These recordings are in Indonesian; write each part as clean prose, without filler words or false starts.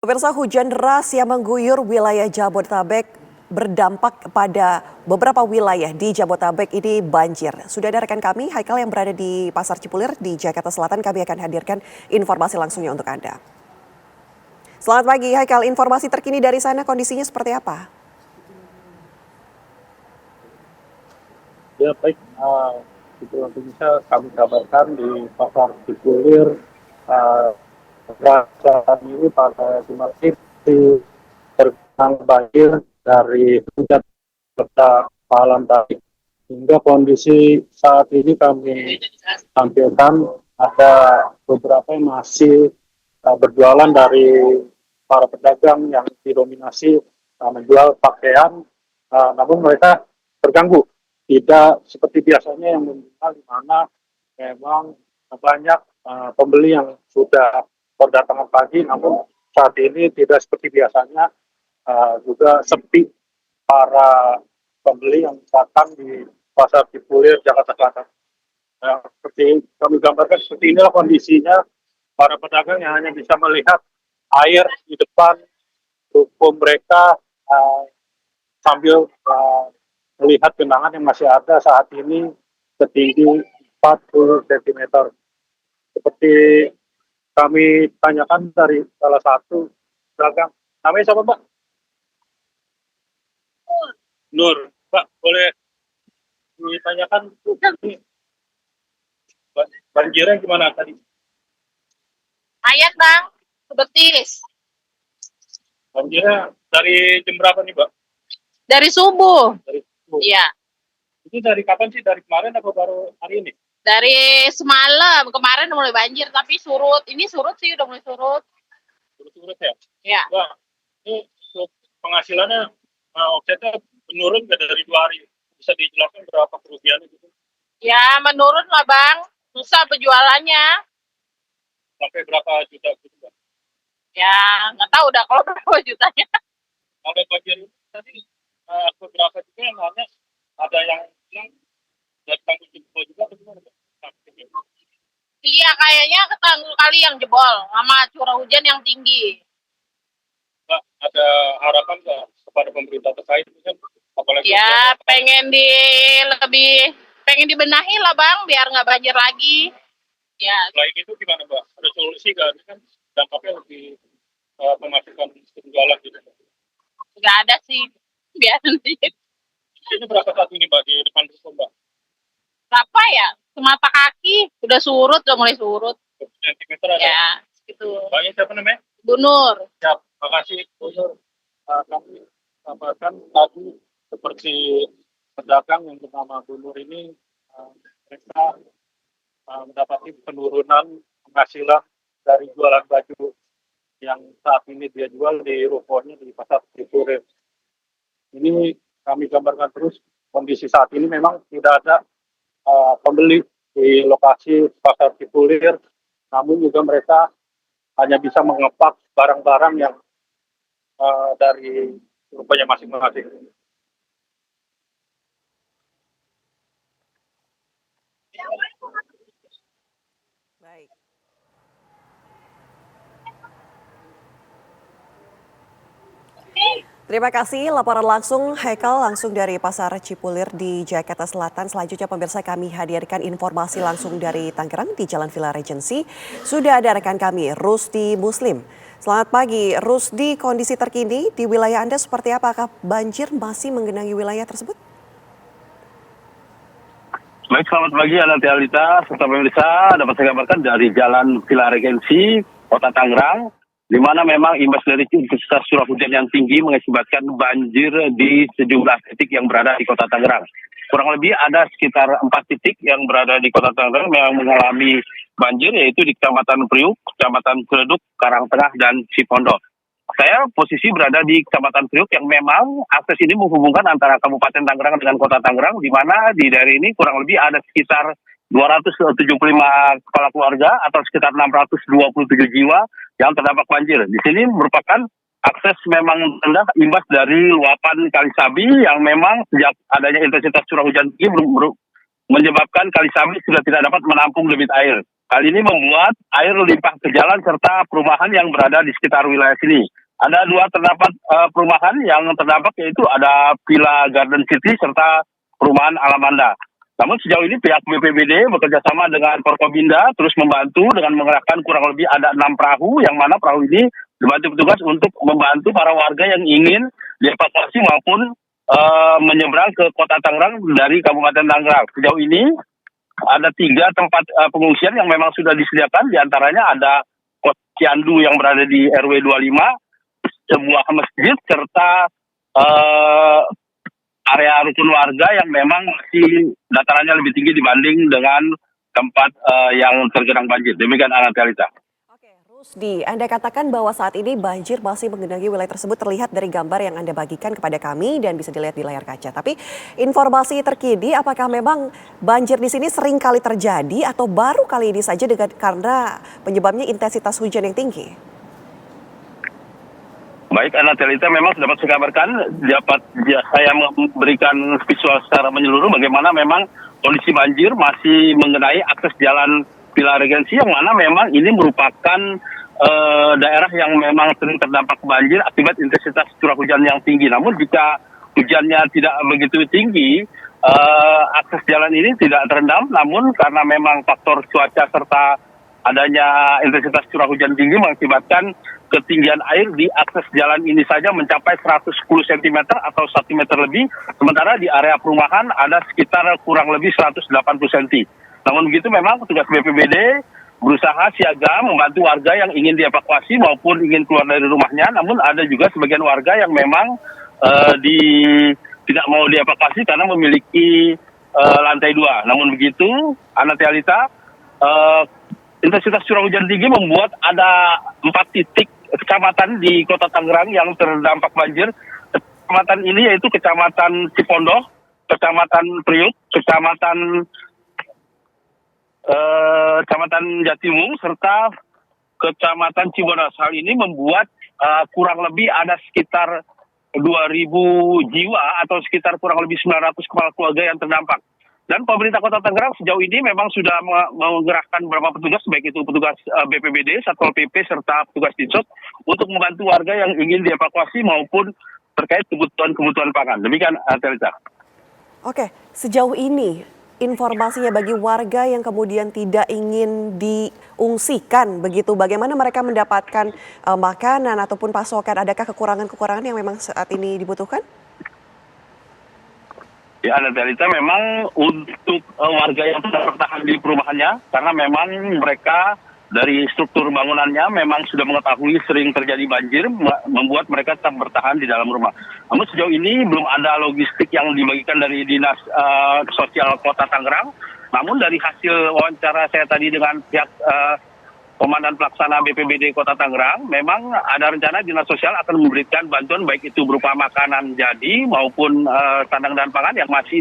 Pemirsa, hujan deras yang mengguyur wilayah Jabodetabek berdampak pada beberapa wilayah di Jabodetabek ini banjir. Sudah ada rekan kami, Haikal yang berada di Pasar Cipulir di Jakarta Selatan. Kami akan hadirkan informasi langsungnya untuk Anda. Selamat pagi, Haikal. Informasi terkini dari sana, kondisinya seperti apa? Ya baik, itu bisa kami kabarkan di Pasar Cipulir, saat ini pada Jumat itu tergenang banjir dari hujan serta malam tadi. Hingga kondisi saat ini kami tampilkan ada beberapa yang masih berjualan dari para pedagang yang didominasi menjual pakaian, namun mereka terganggu. Tidak seperti biasanya yang menjual di mana memang banyak pembeli yang sudah berdatangan pagi, namun saat ini tidak seperti biasanya, juga sepi para pembeli yang datang di Pasar Cipulir, Jakarta Selatan. Seperti kami gambarkan, seperti inilah kondisinya para pedagang yang hanya bisa melihat air di depan ruko mereka, sambil melihat genangan yang masih ada saat ini setinggi 40 cm. Seperti kami tanyakan dari salah satu pedagang, namanya siapa Mbak? Nur. Mbak, boleh ditanyakan ini banjirnya gimana tadi? Ayat bang, sebetis. Banjirnya dari jam berapa nih Mbak? Dari subuh. Dari subuh. Iya. Itu dari kapan sih? Dari kemarin atau baru hari ini? Dari semalam, kemarin mulai banjir, tapi surut. Ini surut sih, udah mulai surut. Surut-surut ya? Ya. Mbak, ini penghasilannya, offsetnya menurun nggak dari 2 hari? Bisa dijelaskan berapa kerugiannya gitu? Ya, menurun lah bang. Susah penjualannya. Sampai berapa juta gitu Mbak? Ya, nggak tahu dah kalau berapa jutanya. Kalau banjir itu tadi, beberapa juga yang nanya, ada yang bilang dari tanggung jebol juga atau gimana Mbak? Iya, kayaknya ketanggul kali yang jebol sama curah hujan yang tinggi. Mbak, ada harapan nggak kepada pemerintah terkait ini kan? Apalagi Ya, pengen dibenahi lah bang, biar nggak banjir lagi. Ya, selain itu gimana Mbak? Ada solusi nggak? Ini kan dampaknya lebih mematikan penjualan gitu. nggak ada sih. Biarin aja. Ini berapa saat ini Mbak di depan ruko Mbak? Berapa ya? Semata kaki udah surut, udah mulai surut. Sentimeter ada? Ya, gitu. Mbaknya siapa namanya? Bu Nur. Siap, makasih Bu Nur. Kami kabarkan tadi seperti pedagang yang bernama Bu Nur ini, mereka mendapati penurunan penghasilan dari jualan baju yang saat ini dia jual di rukonya di Pasar Cipulir. Ini kami gambarkan terus kondisi saat ini memang tidak ada pembeli di lokasi Pasar Cipulir, namun juga mereka hanya bisa mengepak barang-barang yang dari rupanya masing-masing. Baik. Terima kasih laporan langsung Haikal langsung dari Pasar Cipulir di Jakarta Selatan. Selanjutnya pemirsa kami hadirkan informasi langsung dari Tangerang di Jalan Villa Regency. Sudah ada rekan kami Rusdi Muslim. Selamat pagi Rusdi, kondisi terkini di wilayah Anda seperti apa? Apakah banjir masih menggenangi wilayah tersebut? Baik, selamat pagi Ananti Alita, serta pemirsa dapat saya gambarkan dari Jalan Villa Regency, Kota Tangerang, di mana memang imbas dari intensitas curah hujan yang tinggi mengakibatkan banjir di sejumlah titik yang berada di Kota Tangerang. Kurang lebih ada sekitar 4 titik yang berada di Kota Tangerang yang mengalami banjir, yaitu di Kecamatan Priuk, Kecamatan Ciledug, Karangtengah, dan Cipondo. Saya posisi berada di Kecamatan Priuk yang memang akses ini menghubungkan antara Kabupaten Tangerang dengan Kota Tangerang, di mana di daerah ini kurang lebih ada sekitar 275 kepala keluarga atau sekitar 627 jiwa yang terdampak banjir. Di sini merupakan akses memang rendah imbas dari luapan Kali Sabi yang memang sejak adanya intensitas curah hujan tinggi menyebabkan Kali Sambi sudah tidak dapat menampung debit air. Hal ini membuat air limpah ke jalan serta perumahan yang berada di sekitar wilayah sini. Ada terdapat perumahan yang terdampak, yaitu ada Villa Garden City serta perumahan Alamanda. Namun sejauh ini pihak BPBD bekerja sama dengan Forkopimda terus membantu dengan mengerahkan kurang lebih ada 6 perahu, yang mana perahu ini dibantu petugas untuk membantu para warga yang ingin dievakuasi maupun menyeberang ke Kota Tangerang dari Kabupaten Tangerang. Sejauh ini ada 3 tempat pengungsian yang memang sudah disediakan, diantaranya ada Posyandu yang berada di RW 25, sebuah masjid, serta area rukun warga yang memang masih datarannya lebih tinggi dibanding dengan tempat yang tergenang banjir. Demikian Analisa. Oke, Rusdi, Anda katakan bahwa saat ini banjir masih menggenangi wilayah tersebut, terlihat dari gambar yang Anda bagikan kepada kami dan bisa dilihat di layar kaca. Tapi informasi terkini, apakah memang banjir di sini sering kali terjadi atau baru kali ini saja karena penyebabnya intensitas hujan yang tinggi? Baik, Analisa, memang dapat saya kabarkan, saya memberikan visual secara menyeluruh bagaimana memang kondisi banjir masih mengenai akses jalan Villa Regency, yang mana memang ini merupakan daerah yang memang sering terdampak banjir akibat intensitas curah hujan yang tinggi. Namun jika hujannya tidak begitu tinggi, akses jalan ini tidak terendam, namun karena memang faktor cuaca serta adanya intensitas curah hujan tinggi mengakibatkan ketinggian air di akses jalan ini saja mencapai 110 cm atau 1 meter lebih, sementara di area perumahan ada sekitar kurang lebih 180 cm. Namun begitu memang petugas BPBD berusaha siaga membantu warga yang ingin dievakuasi maupun ingin keluar dari rumahnya, namun ada juga sebagian warga yang memang tidak mau dievakuasi karena memiliki lantai 2. Namun begitu, Analisa, intensitas curah hujan tinggi membuat ada 4 titik kecamatan di Kota Tangerang yang terdampak banjir. Kecamatan ini yaitu Kecamatan Cipondoh, Kecamatan Priuk, Kecamatan Jatimung, serta Kecamatan Cibodas. Hal ini membuat kurang lebih ada sekitar 2.000 jiwa atau sekitar kurang lebih 900 kepala keluarga yang terdampak. Dan pemerintah Kota Tangerang sejauh ini memang sudah menggerakkan beberapa petugas, baik itu petugas BPBD, Satpol PP, serta petugas Dinshow untuk membantu warga yang ingin dievakuasi maupun terkait kebutuhan pangan. Demikian, Analisa. Oke, sejauh ini informasinya bagi warga yang kemudian tidak ingin diungsikan begitu, bagaimana mereka mendapatkan makanan ataupun pasokan? Adakah kekurangan-kekurangan yang memang saat ini dibutuhkan? Ya, Analisa, memang untuk warga yang tetap bertahan di perumahannya, karena memang mereka dari struktur bangunannya memang sudah mengetahui sering terjadi banjir, membuat mereka tetap bertahan di dalam rumah. Namun sejauh ini belum ada logistik yang dibagikan dari Dinas Sosial Kota Tangerang. Namun dari hasil wawancara saya tadi dengan pihak Komandan Pelaksana BPBD Kota Tangerang, memang ada rencana Dinas Sosial akan memberikan bantuan baik itu berupa makanan jadi maupun sandang dan pangan yang masih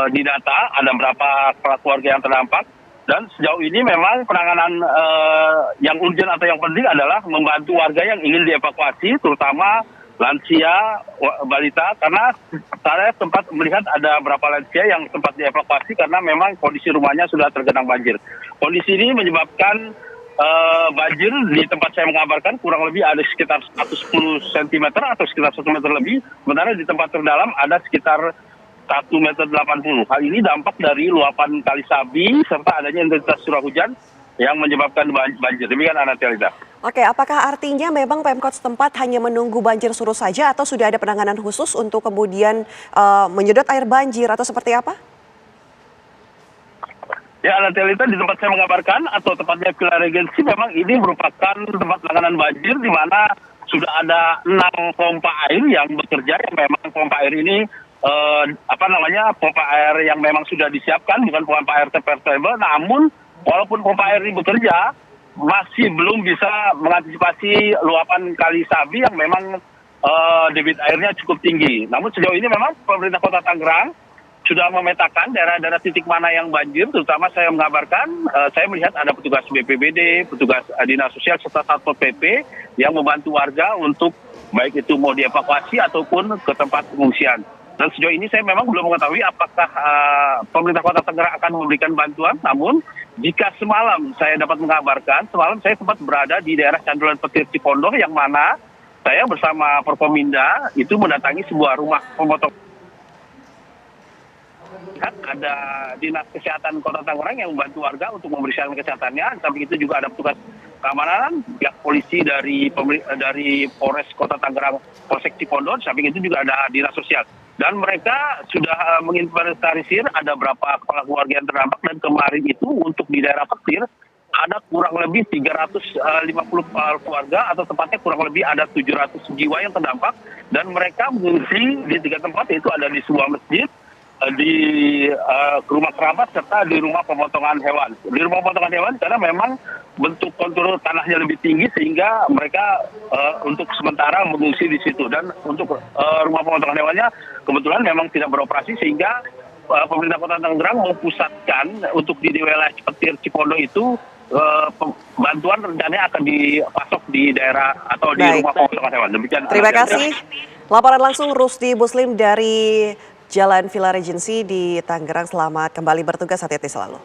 didata ada berapa kepala keluarga yang terdampak. Dan sejauh ini memang penanganan yang urgent atau yang penting adalah membantu warga yang ingin dievakuasi, terutama lansia, balita, karena saya sempat melihat ada beberapa lansia yang sempat dievakuasi karena memang kondisi rumahnya sudah tergenang banjir. Kondisi ini menyebabkan banjir di tempat saya mengabarkan kurang lebih ada sekitar 110 cm atau sekitar 1 meter lebih, sementara di tempat terdalam ada sekitar 1,80 meter. Hal ini dampak dari luapan Kali Sabi serta adanya intensitas curah hujan yang menyebabkan banjir. Demikian, Analisa. Oke, apakah artinya memang Pemkot setempat hanya menunggu banjir surut saja atau sudah ada penanganan khusus untuk kemudian menyedot air banjir atau seperti apa? Ya, Analisa, di tempat saya mengabarkan atau tepatnya Villa Regency, memang ini merupakan tempat penanganan banjir di mana sudah ada 6 pompa air yang bekerja, yang memang pompa air ini pompa air yang memang sudah disiapkan, bukan pompa air portable, namun walaupun pompa air ini bekerja, masih belum bisa mengantisipasi luapan Kali Sabi yang memang debit airnya cukup tinggi. Namun sejauh ini memang pemerintah Kota Tangerang sudah memetakan daerah-daerah titik mana yang banjir, terutama saya mengabarkan, saya melihat ada petugas BPBD, petugas Dinas Sosial, serta Satpol PP yang membantu warga untuk baik itu mau dievakuasi ataupun ke tempat pengungsian. Dan sejauh ini saya memang belum mengetahui apakah pemerintah Kota Tangerang akan memberikan bantuan. Namun jika semalam saya dapat mengabarkan, semalam saya sempat berada di daerah Candulan Petir Cipondoh yang mana saya bersama Forkominda itu mendatangi sebuah rumah pemotong. Ada dinas kesehatan Kota Tangerang yang membantu warga untuk memeriksa kesehatannya. Samping itu juga ada petugas keamanan, pihak polisi dari Polres Kota Tangerang, Polsek Cipondoh. Samping itu juga ada dinas sosial. Dan mereka sudah menginventarisir ada berapa kepala keluarga yang terdampak, dan kemarin itu untuk di daerah Petir ada kurang lebih 350 keluarga, atau tepatnya kurang lebih ada 700 jiwa yang terdampak, dan mereka mengungsi di 3 tempat, yaitu ada di sebuah masjid, di rumah kerabat, serta di rumah pemotongan hewan. Di rumah pemotongan hewan karena memang bentuk kontur tanahnya lebih tinggi sehingga mereka untuk sementara mengungsi di situ. Dan untuk rumah pemotongan hewannya kebetulan memang tidak beroperasi, sehingga pemerintah Kota Tangerang mempusatkan untuk di wilayah Petir Cipondoh itu bantuan rencananya akan dipasok di daerah atau di rumah pemotongan hewan. Demikian. Terima kasih. Laporan langsung Rusdi Muslim dari Jalan Villa Regency di Tangerang. Selamat kembali bertugas, hati-hati selalu.